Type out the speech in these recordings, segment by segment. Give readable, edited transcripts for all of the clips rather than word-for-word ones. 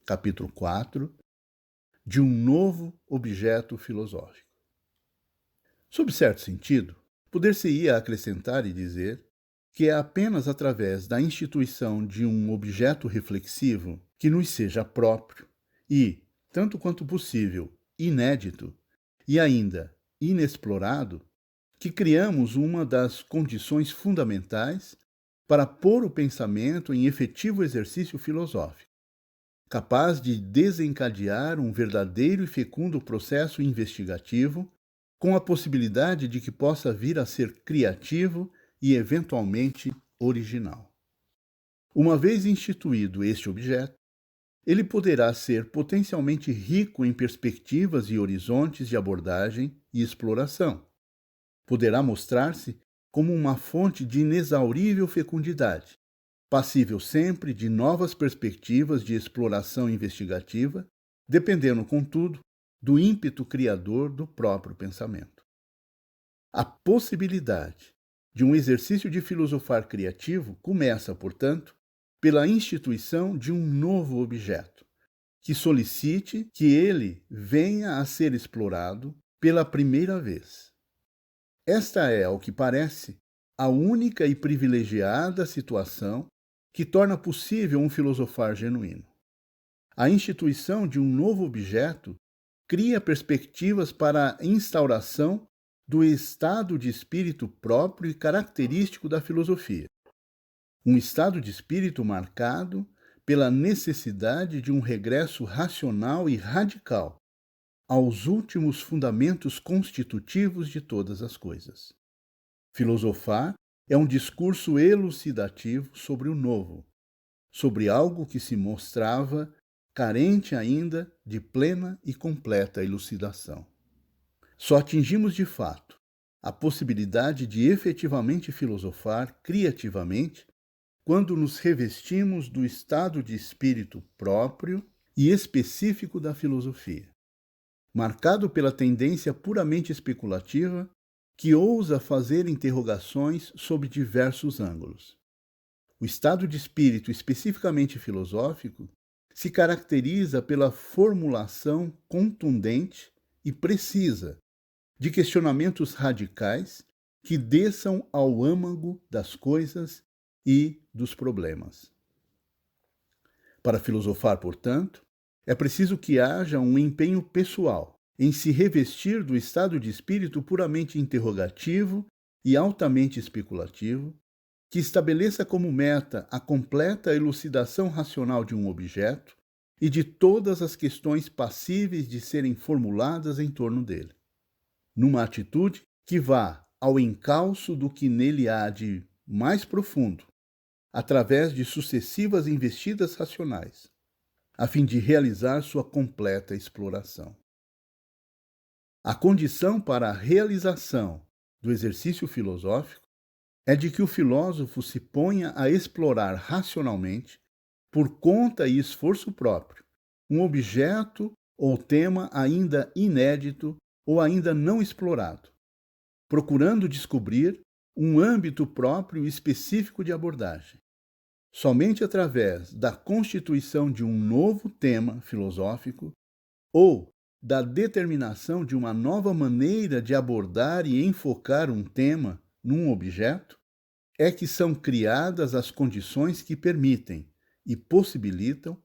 capítulo 4, de um novo objeto filosófico. Sob certo sentido, poder-se-ia acrescentar e dizer que é apenas através da instituição de um objeto reflexivo que nos seja próprio e, tanto quanto possível, inédito e ainda inexplorado, que criamos uma das condições fundamentais para pôr o pensamento em efetivo exercício filosófico, capaz de desencadear um verdadeiro e fecundo processo investigativo, com a possibilidade de que possa vir a ser criativo e, eventualmente, original. Uma vez instituído este objeto, ele poderá ser potencialmente rico em perspectivas e horizontes de abordagem e exploração. Poderá mostrar-se como uma fonte de inexaurível fecundidade, passível sempre de novas perspectivas de exploração investigativa, dependendo, contudo, do ímpeto criador do próprio pensamento. A possibilidade de um exercício de filosofar criativo começa, portanto, pela instituição de um novo objeto, que solicite que ele venha a ser explorado pela primeira vez. Esta é, ao que parece, a única e privilegiada situação que torna possível um filosofar genuíno. A instituição de um novo objeto cria perspectivas para a instauração do estado de espírito próprio e característico da filosofia. Um estado de espírito marcado pela necessidade de um regresso racional e radical aos últimos fundamentos constitutivos de todas as coisas. Filosofar é um discurso elucidativo sobre o novo, sobre algo que se mostrava carente ainda de plena e completa elucidação. Só atingimos de fato a possibilidade de efetivamente filosofar criativamente quando nos revestimos do estado de espírito próprio e específico da filosofia, marcado pela tendência puramente especulativa que ousa fazer interrogações sob diversos ângulos. O estado de espírito especificamente filosófico se caracteriza pela formulação contundente e precisa de questionamentos radicais que desçam ao âmago das coisas e dos problemas. Para filosofar, portanto, é preciso que haja um empenho pessoal em se revestir do estado de espírito puramente interrogativo e altamente especulativo, que estabeleça como meta a completa elucidação racional de um objeto e de todas as questões passíveis de serem formuladas em torno dele, numa atitude que vá ao encalço do que nele há de mais profundo, através de sucessivas investidas racionais, a fim de realizar sua completa exploração. A condição para a realização do exercício filosófico é de que o filósofo se ponha a explorar racionalmente, por conta e esforço próprio, um objeto ou tema ainda inédito ou ainda não explorado, procurando descobrir um âmbito próprio e específico de abordagem. Somente através da constituição de um novo tema filosófico ou da determinação de uma nova maneira de abordar e enfocar um tema num objeto é que são criadas as condições que permitem e possibilitam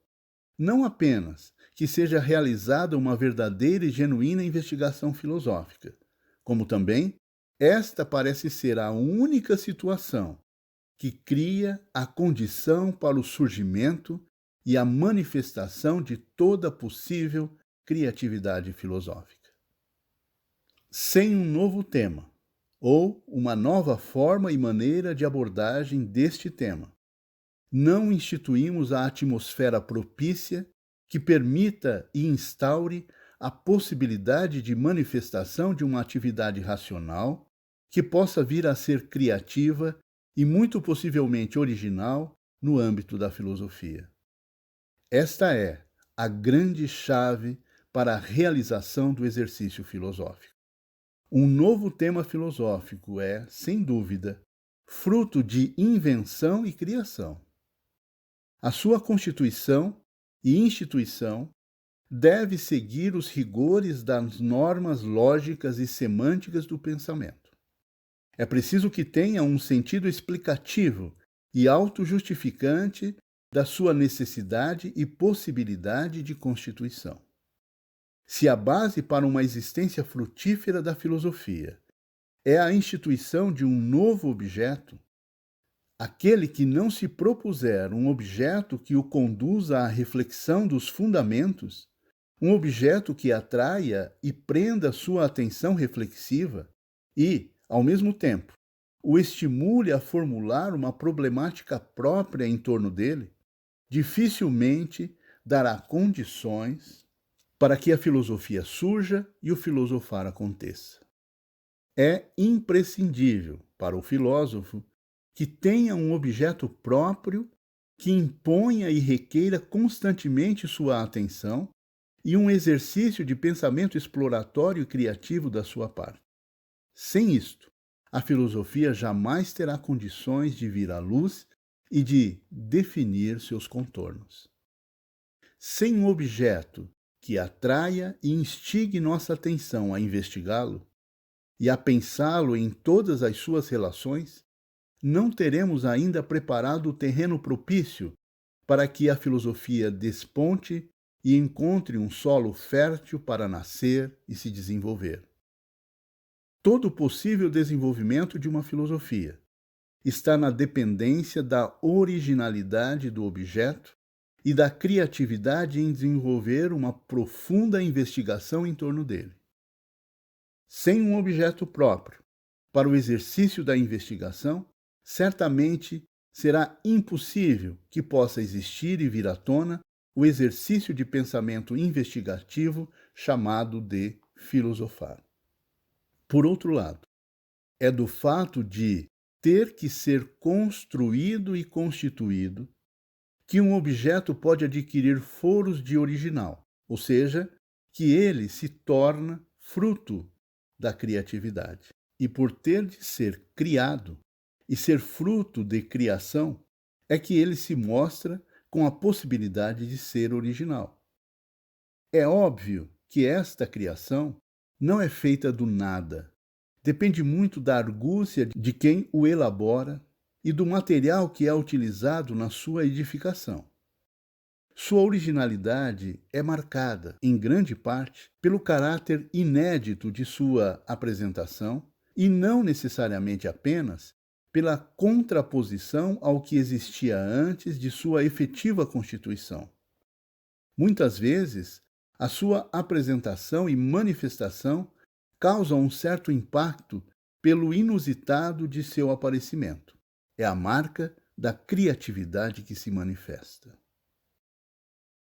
não apenas que seja realizada uma verdadeira e genuína investigação filosófica, como também esta parece ser a única situação que cria a condição para o surgimento e a manifestação de toda possível criatividade filosófica. Sem um novo tema, ou uma nova forma e maneira de abordagem deste tema, não instituímos a atmosfera propícia que permita e instaure a possibilidade de manifestação de uma atividade racional que possa vir a ser criativa e muito possivelmente original no âmbito da filosofia. Esta é a grande chave para a realização do exercício filosófico. Um novo tema filosófico é, sem dúvida, fruto de invenção e criação. A sua constituição e instituição deve seguir os rigores das normas lógicas e semânticas do pensamento. É preciso que tenha um sentido explicativo e autojustificante da sua necessidade e possibilidade de constituição. Se a base para uma existência frutífera da filosofia é a instituição de um novo objeto, aquele que não se propuser um objeto que o conduza à reflexão dos fundamentos, um objeto que atraia e prenda sua atenção reflexiva e, ao mesmo tempo, o estimule a formular uma problemática própria em torno dele, dificilmente dará condições para que a filosofia surja e o filosofar aconteça. É imprescindível para o filósofo que tenha um objeto próprio que imponha e requeira constantemente sua atenção e um exercício de pensamento exploratório e criativo da sua parte. Sem isto, a filosofia jamais terá condições de vir à luz e de definir seus contornos. Sem um objeto que atraia e instigue nossa atenção a investigá-lo e a pensá-lo em todas as suas relações, não teremos ainda preparado o terreno propício para que a filosofia desponte e encontre um solo fértil para nascer e se desenvolver. Todo o possível desenvolvimento de uma filosofia está na dependência da originalidade do objeto e da criatividade em desenvolver uma profunda investigação em torno dele. Sem um objeto próprio para o exercício da investigação, certamente será impossível que possa existir e vir à tona o exercício de pensamento investigativo chamado de filosofar. Por outro lado, é do fato de ter que ser construído e constituído que um objeto pode adquirir foros de original, ou seja, que ele se torna fruto da criatividade. E por ter de ser criado e ser fruto de criação, é que ele se mostra com a possibilidade de ser original. É óbvio que esta criação não é feita do nada. Depende muito da argúcia de quem o elabora e do material que é utilizado na sua edificação. Sua originalidade é marcada, em grande parte, pelo caráter inédito de sua apresentação e não necessariamente apenas pela contraposição ao que existia antes de sua efetiva constituição. Muitas vezes, a sua apresentação e manifestação causam um certo impacto pelo inusitado de seu aparecimento. É a marca da criatividade que se manifesta.